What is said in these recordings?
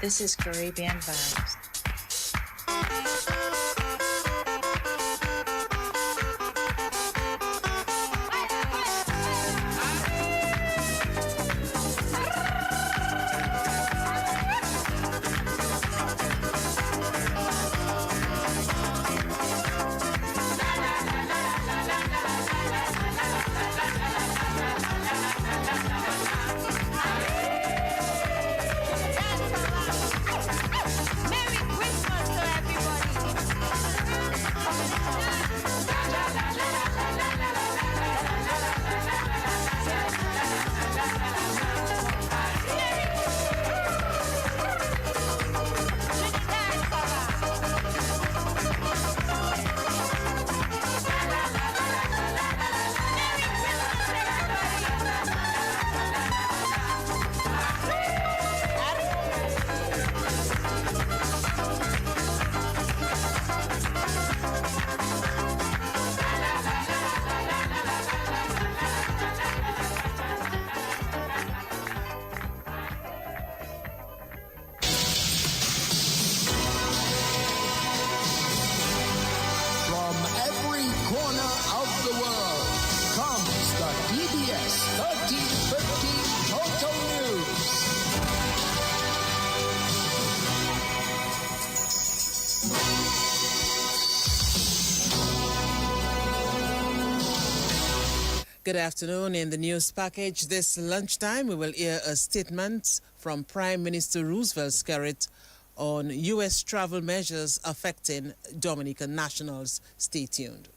This is Caribbean Vibes. DBS 1350 Total News. Good afternoon. In the news package this lunchtime, we will hear a statement from Prime Minister Roosevelt Skerrit on U.S. travel measures affecting Dominican nationals. Stay tuned.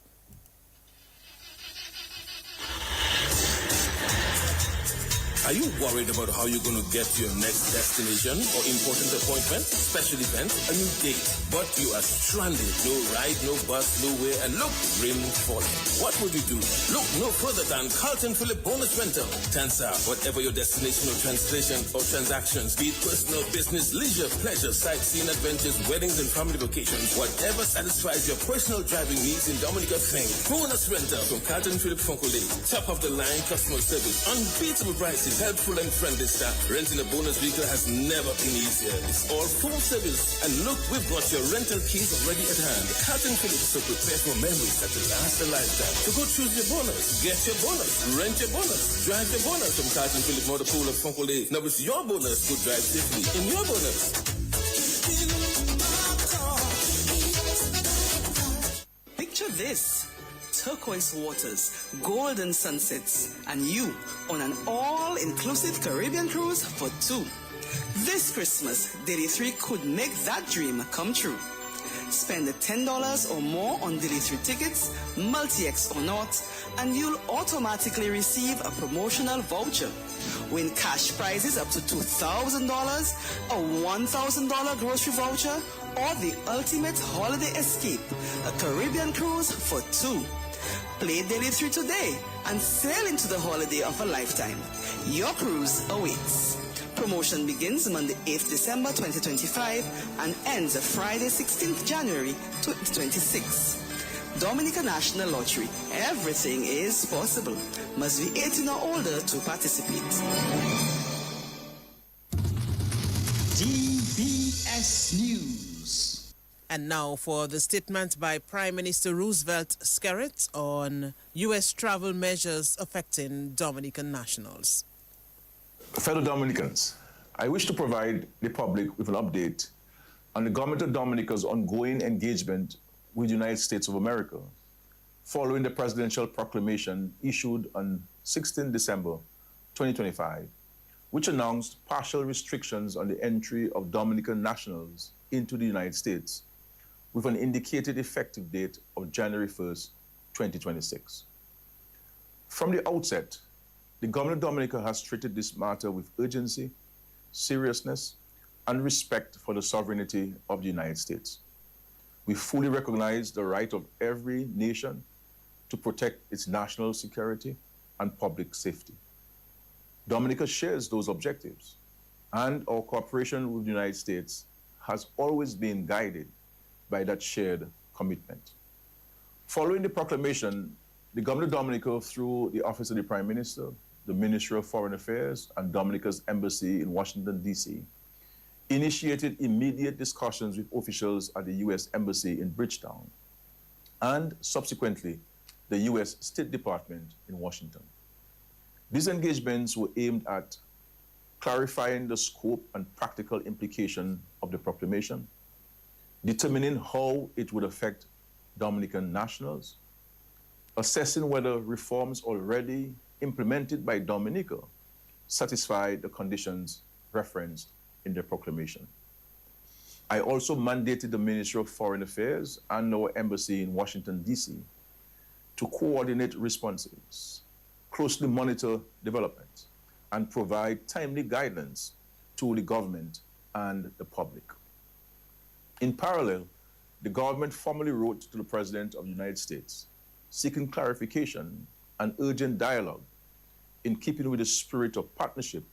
Are you worried about how you're going to get to your next destination or important appointment, special event, a new date, but you are stranded? No ride, no bus, nowhere, and look, rain falling. What would you do? Look no further than Carlton Phillip Bonus Rental. Tansa, whatever your destination or translation or transactions, be it personal, business, leisure, pleasure, sightseeing, adventures, weddings, and family vacations, whatever satisfies your personal driving needs in Dominica, think Bonus Rental from Carlton Phillip Fonkole. Top of the line customer service, unbeatable prices, helpful and friendly staff. Renting a bonus vehicle has never been easier. It's all full service. And look, we've got your rental keys already at hand. Carlton Phillips, so prepare for memories that will last a lifetime. So go choose your bonus, get your bonus, rent your bonus, drive your bonus from Carlton Phillips Motor Pool of Fonkole. Now it's your bonus. Go drive safely in your bonus. Picture this. Turquoise waters, golden sunsets, and you on an all-inclusive Caribbean cruise for two. This Christmas, Daily 3 could make that dream come true. Spend $10 or more on Daily 3 tickets, multi-X or not, and you'll automatically receive a promotional voucher. Win cash prizes up to $2,000, a $1,000 grocery voucher, or the ultimate holiday escape, a Caribbean cruise for two. Play Daily 3 today and sail into the holiday of a lifetime. Your cruise awaits. Promotion begins Monday 8th December 2025 and ends Friday 16th January 2026. Dominica National Lottery. Everything is possible. Must be 18 or older to participate. DBS News. And now for the statement by Prime Minister Roosevelt Skerrit on U.S. travel measures affecting Dominican nationals. Fellow Dominicans, I wish to provide the public with an update on the government of Dominica's ongoing engagement with the United States of America following the presidential proclamation issued on 16 December 2025, which announced partial restrictions on the entry of Dominican nationals into the United States, with an indicated effective date of January 1st, 2026. From the outset, the government of Dominica has treated this matter with urgency, seriousness, and respect for the sovereignty of the United States. We fully recognize the right of every nation to protect its national security and public safety. Dominica shares those objectives, and our cooperation with the United States has always been guided by that shared commitment. Following the proclamation, the government of Dominica, through the Office of the Prime Minister, the Ministry of Foreign Affairs, and Dominica's Embassy in Washington, D.C., initiated immediate discussions with officials at the U.S. Embassy in Bridgetown and subsequently the U.S. State Department in Washington. These engagements were aimed at clarifying the scope and practical implication of the proclamation, determining how it would affect Dominican nationals, assessing whether reforms already implemented by Dominica satisfy the conditions referenced in the proclamation. I also mandated the Ministry of Foreign Affairs and our embassy in Washington, D.C. to coordinate responses, closely monitor developments, and provide timely guidance to the government and the public. In parallel, the government formally wrote to the President of the United States, seeking clarification and urgent dialogue in keeping with the spirit of partnership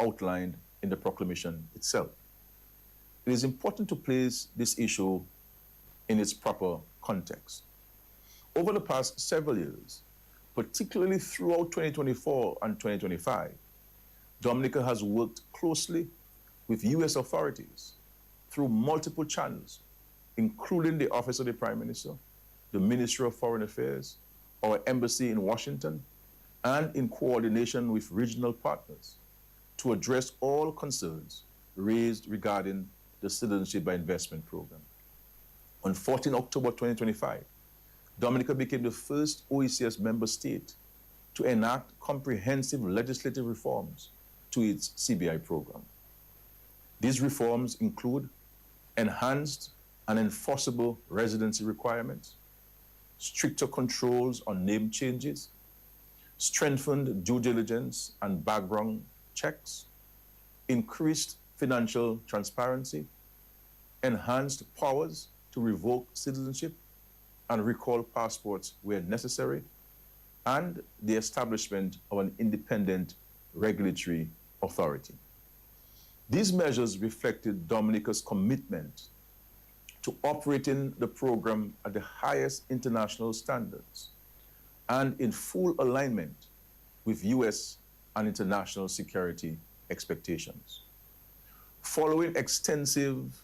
outlined in the proclamation itself. It is important to place this issue in its proper context. Over the past several years, particularly throughout 2024 and 2025, Dominica has worked closely with U.S. authorities through multiple channels, including the Office of the Prime Minister, the Ministry of Foreign Affairs, our embassy in Washington, and in coordination with regional partners to address all concerns raised regarding the Citizenship by Investment Program. On 14 October 2025, Dominica became the first OECS member state to enact comprehensive legislative reforms to its CBI program. These reforms include enhanced and enforceable residency requirements, stricter controls on name changes, strengthened due diligence and background checks, increased financial transparency, enhanced powers to revoke citizenship and recall passports where necessary, and the establishment of an independent regulatory authority. These measures reflected Dominica's commitment to operating the program at the highest international standards and in full alignment with U.S. and international security expectations. Following extensive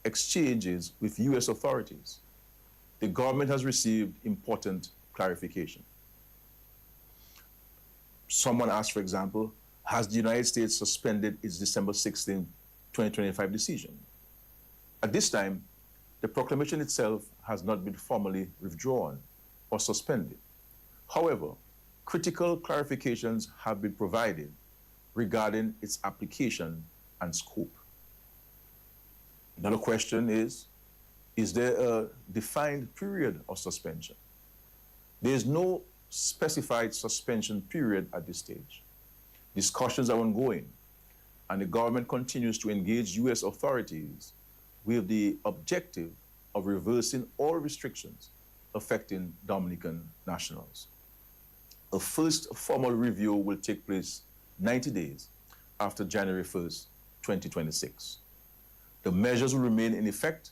exchanges with U.S. authorities, the government has received important clarification. Someone asked, for example, has the United States suspended its December 16, 2025 decision? At this time, the proclamation itself has not been formally withdrawn or suspended. However, critical clarifications have been provided regarding its application and scope. Another question is there a defined period of suspension? There is no specified suspension period at this stage. Discussions are ongoing, and the government continues to engage U.S. authorities with the objective of reversing all restrictions affecting Dominican nationals. A first formal review will take place 90 days after January 1st, 2026. The measures will remain in effect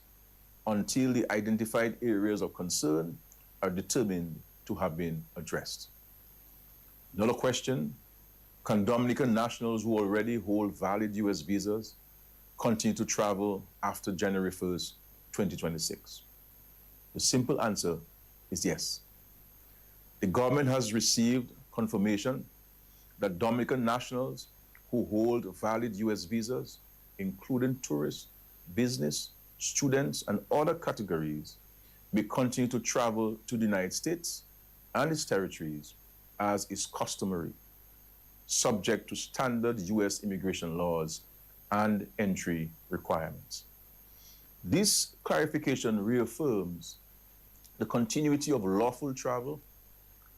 until the identified areas of concern are determined to have been addressed. Another question, can Dominican nationals who already hold valid U.S. visas continue to travel after January 1st, 2026? The simple answer is yes. The government has received confirmation that Dominican nationals who hold valid U.S. visas, including tourists, business, students, and other categories, may continue to travel to the United States and its territories as is customary, subject to standard U.S. immigration laws and entry requirements. This clarification reaffirms the continuity of lawful travel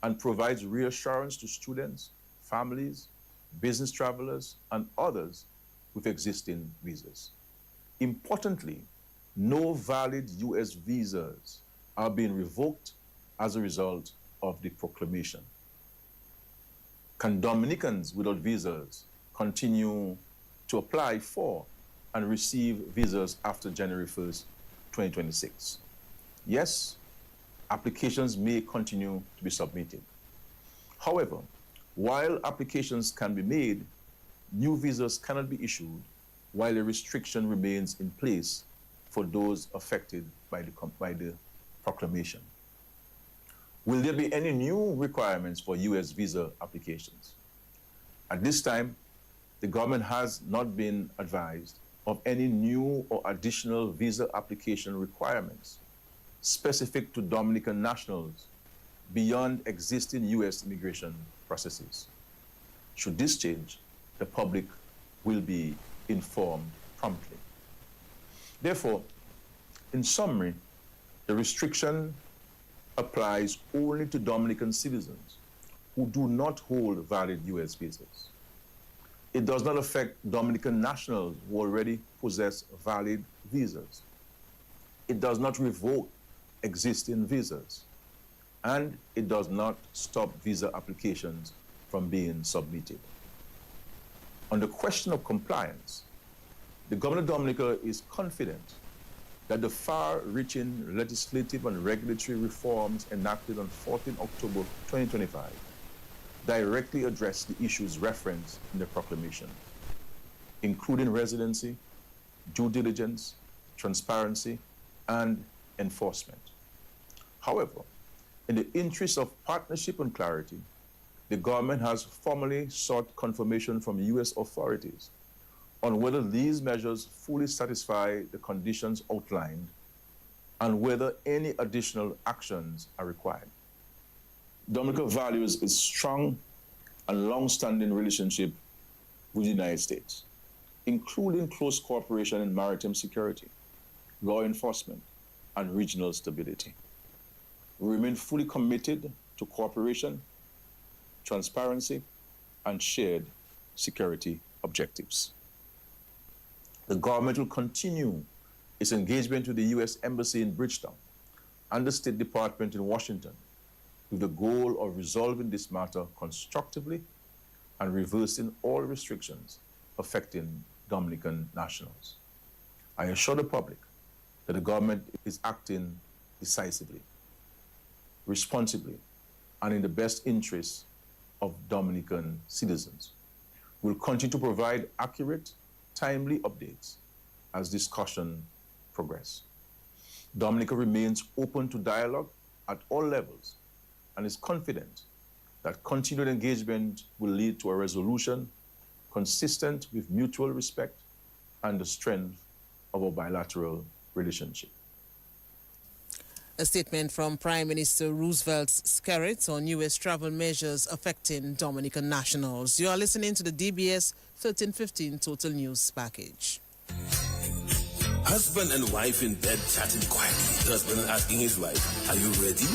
and provides reassurance to students, families, business travelers, and others with existing visas. Importantly, no valid U.S. visas are being revoked as a result of the proclamation. Can Dominicans without visas continue to apply for and receive visas after January 1st, 2026? Yes, applications may continue to be submitted. However, while applications can be made, new visas cannot be issued while a restriction remains in place for those affected by the proclamation. Will there be any new requirements for U.S. visa applications? At this time, the government has not been advised of any new or additional visa application requirements specific to Dominican nationals beyond existing U.S. immigration processes. Should this change, the public will be informed promptly. Therefore, in summary, the restriction applies only to Dominican citizens who do not hold valid U.S. visas. It does not affect Dominican nationals who already possess valid visas. It does not revoke existing visas. And it does not stop visa applications from being submitted. On the question of compliance, the Government of Dominica is confident that the far-reaching legislative and regulatory reforms enacted on 14 October 2025 directly address the issues referenced in the proclamation, including residency, due diligence, transparency, and enforcement. However, in the interest of partnership and clarity, the government has formally sought confirmation from U.S. authorities on whether these measures fully satisfy the conditions outlined and whether any additional actions are required. Dominica values its strong and long-standing relationship with the United States, including close cooperation in maritime security, law enforcement, and regional stability. We remain fully committed to cooperation, transparency, and shared security objectives. The government will continue its engagement with the U.S. Embassy in Bridgetown and the State Department in Washington with the goal of resolving this matter constructively and reversing all restrictions affecting Dominican nationals. I assure the public that the government is acting decisively, responsibly, and in the best interests of Dominican citizens. We'll continue to provide accurate, timely updates as discussion progress. Dominica remains open to dialogue at all levels and is confident that continued engagement will lead to a resolution consistent with mutual respect and the strength of a bilateral relationship. A statement from Prime Minister Roosevelt Skerrit on U.S. travel measures affecting Dominican nationals. You are listening to the DBS 1315 Total News Package. Husband and wife in bed chatting quietly. Husband asking his wife, "Are you ready?"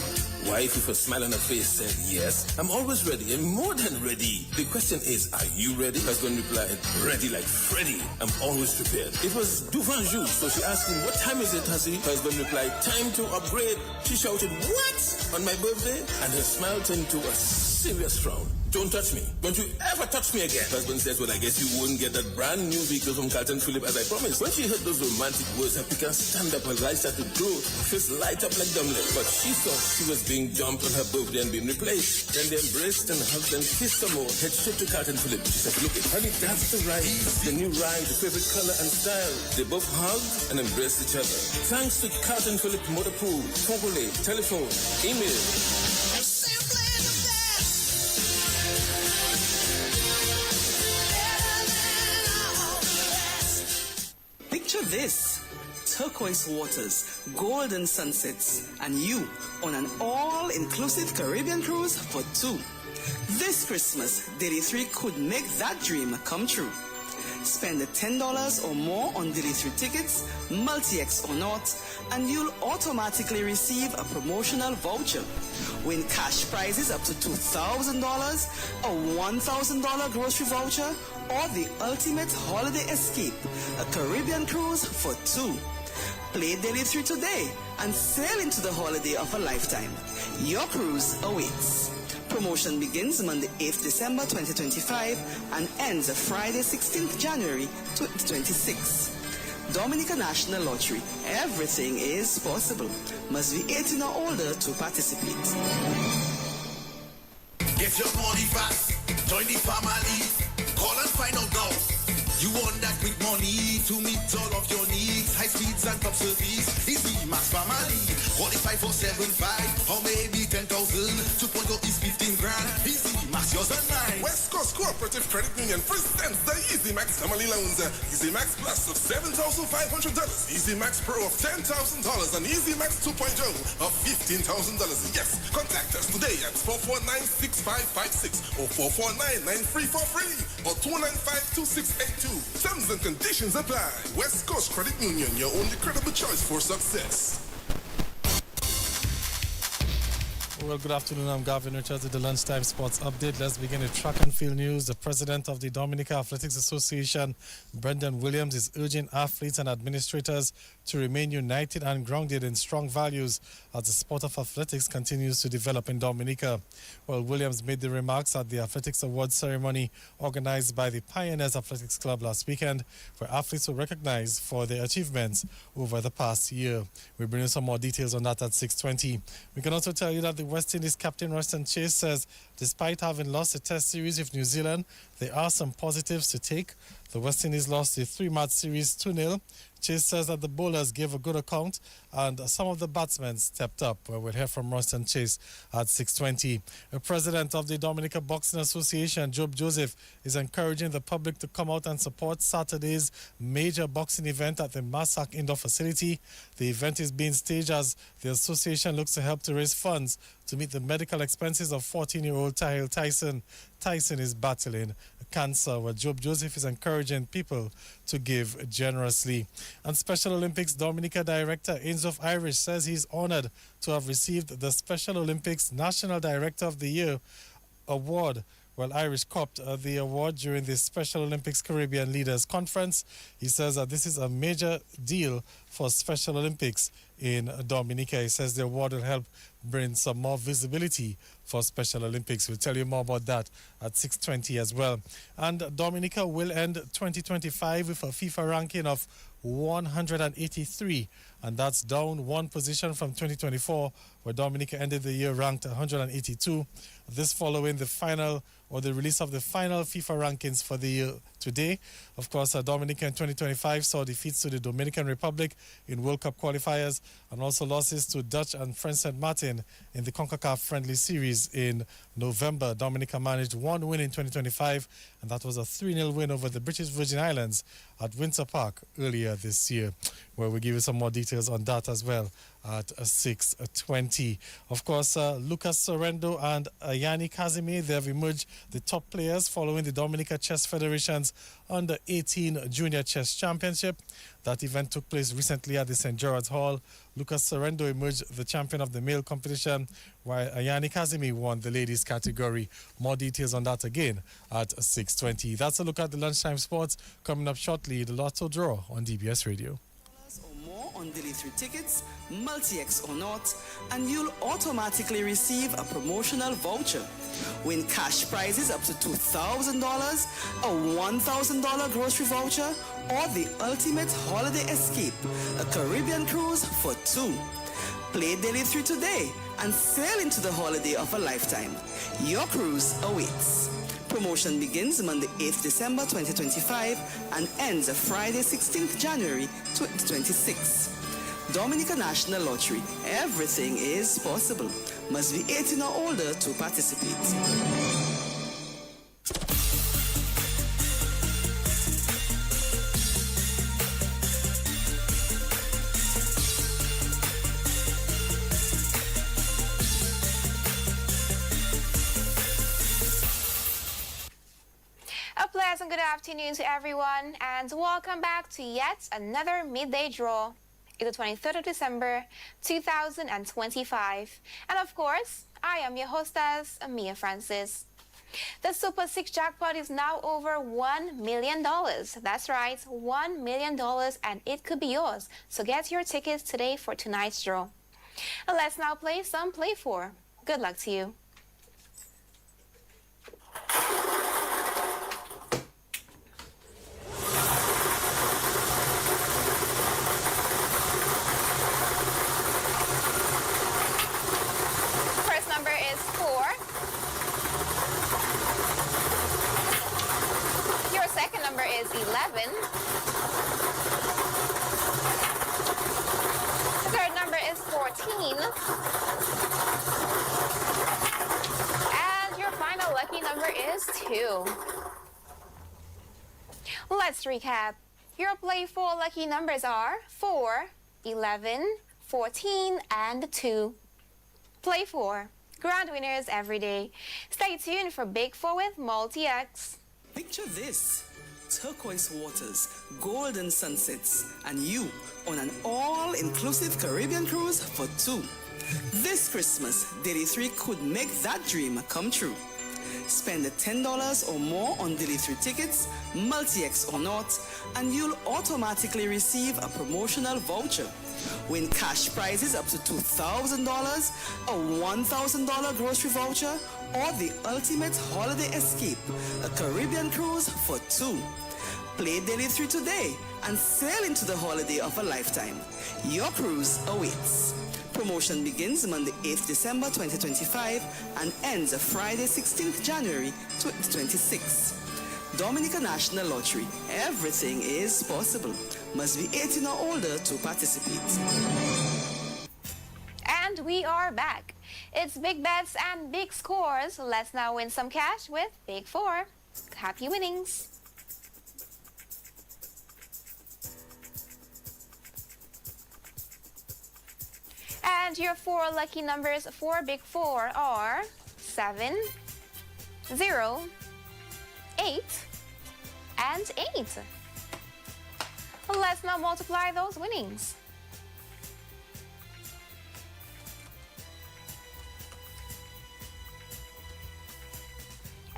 Wife with a smile on her face said, "Yes, I'm always ready and more than ready." The question is, are you ready? Husband replied, "Ready like Freddy. I'm always prepared." It was Duvanjou, so she asked him, "What time is it, hussy?" Husband replied, "Time to upgrade." She shouted, "What? On my birthday?" And her smile turned to a serious frown. "Don't touch me. Don't you ever touch me again." Husband says, "Well, I guess you wouldn't get that brand new vehicle from Carlton Phillip as I promised." When she heard those romantic words, her piquant stand up, her eyes started to glow, face light up like dumbling. But she thought she was being dumped on her birthday and being replaced. Then they embraced and hugged and kissed some more. Head straight to Carlton Phillip. She said, "Look, honey, that's the ride. The new ride, the favorite color and style." They both hugged and embraced each other. Thanks to Carlton Phillip Motor Pool, Fogole, telephone, email. Picture this: turquoise waters, golden sunsets, and you on an all-inclusive Caribbean cruise for two. This Christmas, Daily 3 could make that dream come true. Spend $10 or more on Daily 3 tickets, multi-X or not, and you'll automatically receive a promotional voucher. Win cash prizes up to $2,000, a $1,000 grocery voucher, or the ultimate holiday escape, a Caribbean cruise for two. Play Daily 3 today and sail into the holiday of a lifetime. Your cruise awaits. Promotion begins Monday 8th December 2025 and ends Friday 16th January 2026. Dominica National Lottery. Everything is possible. Must be 18 or older to participate. Get your money fast. Join the family. Call and find out now. You want that quick money to meet all of your needs. High speeds and top service. Easy Max Family. Qualify for 7.5 or maybe 10,000. 2.0 is 15 grand. Easy Max, yours and mine. West Coast Cooperative Credit Union presents the Easy Max Family Loans. Easy Max Plus of $7,500. Easy Max Pro of $10,000 and Easy Max 2.0 of $15,000. Yes, contact us today at 449-6556 or 449-9343 or 295-2682. Terms and conditions apply. West Coast Credit Union, your only credible choice for success. Well, good afternoon. I'm Gavin Richards with the Lunchtime Sports Update. Let's begin with track and field news. The president of the Dominica Athletics Association, Brendan Williams, is urging athletes and administrators to remain united and grounded in strong values as the sport of athletics continues to develop in Dominica. Well, Williams made the remarks at the Athletics Awards ceremony organized by the Pioneers Athletics Club last weekend, where athletes were recognized for their achievements over the past year. We'll bring you some more details on that at 6:20. We can also tell you that the West Indies captain Ruston Chase says despite having lost the Test series with New Zealand, there are some positives to take. The West Indies lost the 3-match series 2-0. Chase says that the bowlers gave a good account and some of the batsmen stepped up. Well, we'll hear from Ruston Chase at 6:20. The president of the Dominica Boxing Association, Job Joseph, is encouraging the public to come out and support Saturday's major boxing event at the Massac Indoor Facility. The event is being staged as the association looks to help to raise funds to meet the medical expenses of 14-year-old Tahil Tyson. Tyson is battling cancer, where Job Joseph is encouraging people to give generously. And Special Olympics Dominica Director Ainsley Irish says he's honored to have received the Special Olympics National Director of the Year award. Well, Irish copped the award during the Special Olympics Caribbean Leaders Conference. He says that this is a major deal for Special Olympics in Dominica. He says the award will help bring some more visibility for Special Olympics. We'll tell you more about that at 6:20 as well. And Dominica will end 2025 with a FIFA ranking of 183, and that's down one position from 2024, where Dominica ended the year ranked 182. This following the final, or the release of the final FIFA rankings for the year today. Of course, Dominica in 2025 saw defeats to the Dominican Republic in World Cup qualifiers and also losses to Dutch and French St. Martin in the CONCACAF Friendly Series in November. Dominica managed one win in 2025, and that was a 3-0 win over the British Virgin Islands at Windsor Park earlier this year, where we give you some more details on that as well at 6:20. Of course, Lucas Sorrento and Yanni Casimir, they have emerged the top players following the Dominica Chess Federation's Under-18 Junior Chess Championship. That event took place recently at the St. Gerard's Hall. Lucas Sorrento emerged the champion of the male competition, while Yanni Casimir won the ladies category. More details on that again at 6:20. That's a look at the lunchtime sports. Coming up shortly, the Lotto draw on DBS Radio. Or more on daily 3 tickets, multi-X or not, and you'll automatically receive a promotional voucher. Win cash prizes up to $2,000, a $1,000 grocery voucher, or the ultimate holiday escape, a Caribbean cruise for 2. Play Daily 3 today and sail into the holiday of a lifetime. Your cruise awaits. Promotion begins Monday 8th December 2025 and ends Friday 16th January 2026. Dominica National Lottery. Everything is possible. Must be 18 or older to participate. A pleasant good afternoon to everyone, and welcome back to yet another midday draw. It's the 23rd of December, 2025. And of course, I am your hostess, Mia Francis. The Super 6 jackpot is now over $1 million. That's right, $1 million, and it could be yours. So get your tickets today for tonight's draw. And let's now play some Play 4. Good luck to you. First number is 4. Your second number is 11. 11. The third number is 14. And your final lucky number is 2. Let's recap. Your Play 4 lucky numbers are 4, 11, 14, and 2. Play 4. Grand winners every day. Stay tuned for Big 4 with Multi-X. Picture this. Turquoise waters, golden sunsets, and you on an all-inclusive Caribbean cruise for 2. This Christmas, Daily 3 could make that dream come true. Spend $10 or more on Daily 3 tickets, Multi-X or not, and you'll automatically receive a promotional voucher. Win cash prizes up to $2,000, a $1,000 grocery voucher, or the ultimate holiday escape, a Caribbean cruise for 2. Play Daily 3 today and sail into the holiday of a lifetime. Your cruise awaits. Promotion begins Monday 8th December 2025 and ends Friday 16th January 2026. Dominica National Lottery. Everything is possible. Must be 18 or older to participate. And we are back. It's big bets and big scores. Let's now win some cash with Big 4. Happy winnings. And your 4 lucky numbers for Big 4 are 7, 0, 8, and 8. Let's now multiply those winnings.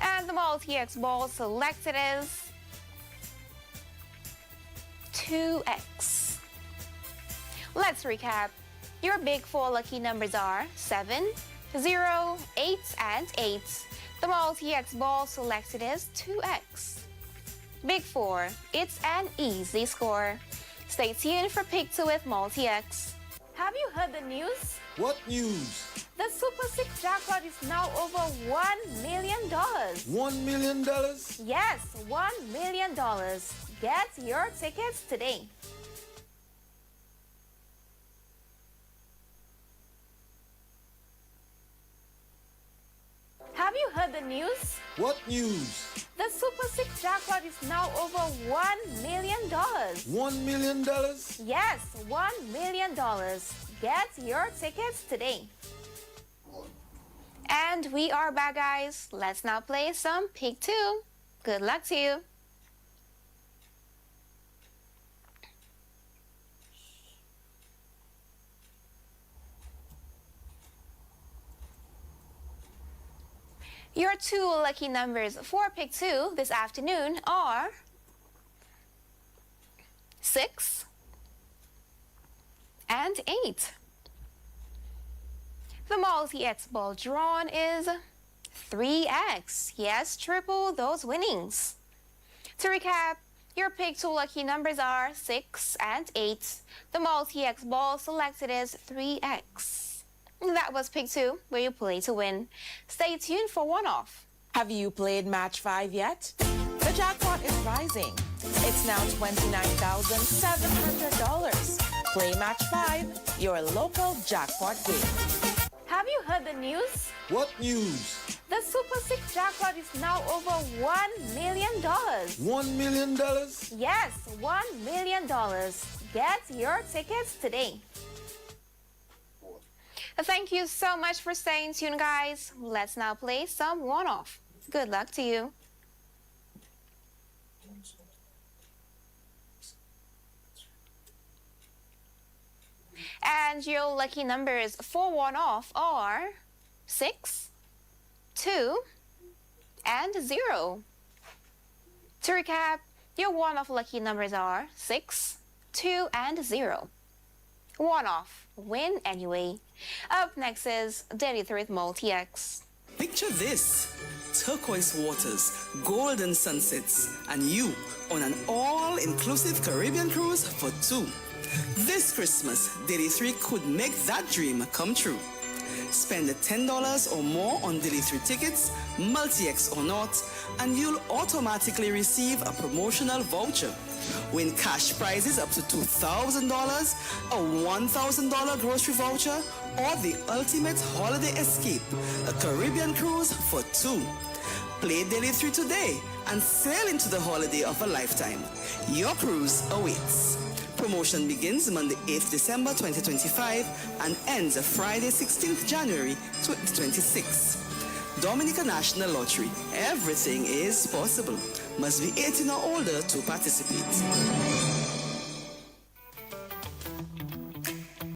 And the Multi-X ball selected is 2x. Let's recap. Your Big 4 lucky numbers are 7, 0, 8, and 8. The Multi-X ball selected is 2x. Big 4, it's an easy score. Stay tuned for Pick 2 with Multi-X. Have you heard the news? What news? The Super 6 jackpot is now over $1 million. $1 million? Yes, $1 million. Get your tickets today. Have you heard the news? What news? The Super 6 jackpot is now over $1 million. $1 million? Yes, $1 million. Get your tickets today. And we are back, guys. Let's now play some Pick 2. Good luck to you. Your 2 lucky numbers for Pick 2 this afternoon are 6 and 8. The Multi-X ball drawn is 3x. Yes, triple those winnings. To recap, your Pick 2 lucky numbers are 6 and 8. The Multi-X ball selected is 3x. That was Pick 2, where you play to win. Stay tuned for one-off. Have you played Match 5 yet? The jackpot is rising. It's now $29,700. Play Match 5, your local jackpot game. Have you heard the news? What news? The Super 6 jackpot is now over $1 million. $1 million? Yes, $1 million. Get your tickets today. Thank you so much for staying tuned, guys. Let's now play some one-off. Good luck to you. And your lucky numbers for one-off are 6, 2, and 0. To recap, your one-off lucky numbers are 6, 2, and 0. One-off, win anyway. Up next is Daily 3 with Multi-X. Picture this. Turquoise waters, golden sunsets, and you on an all-inclusive Caribbean cruise for 2. This Christmas, Daily 3 could make that dream come true. Spend $10 or more on daily 3 tickets, multi-X or not, and you'll automatically receive a promotional voucher. Win cash prizes up to $2,000, a $1,000 grocery voucher, or the ultimate holiday escape, a Caribbean cruise for 2. Play Daily 3 today and sail into the holiday of a lifetime. Your cruise awaits. Promotion begins Monday 8th December 2025 and ends Friday 16th January 2026. Dominica National Lottery. Everything is possible. Must be 18 or older to participate.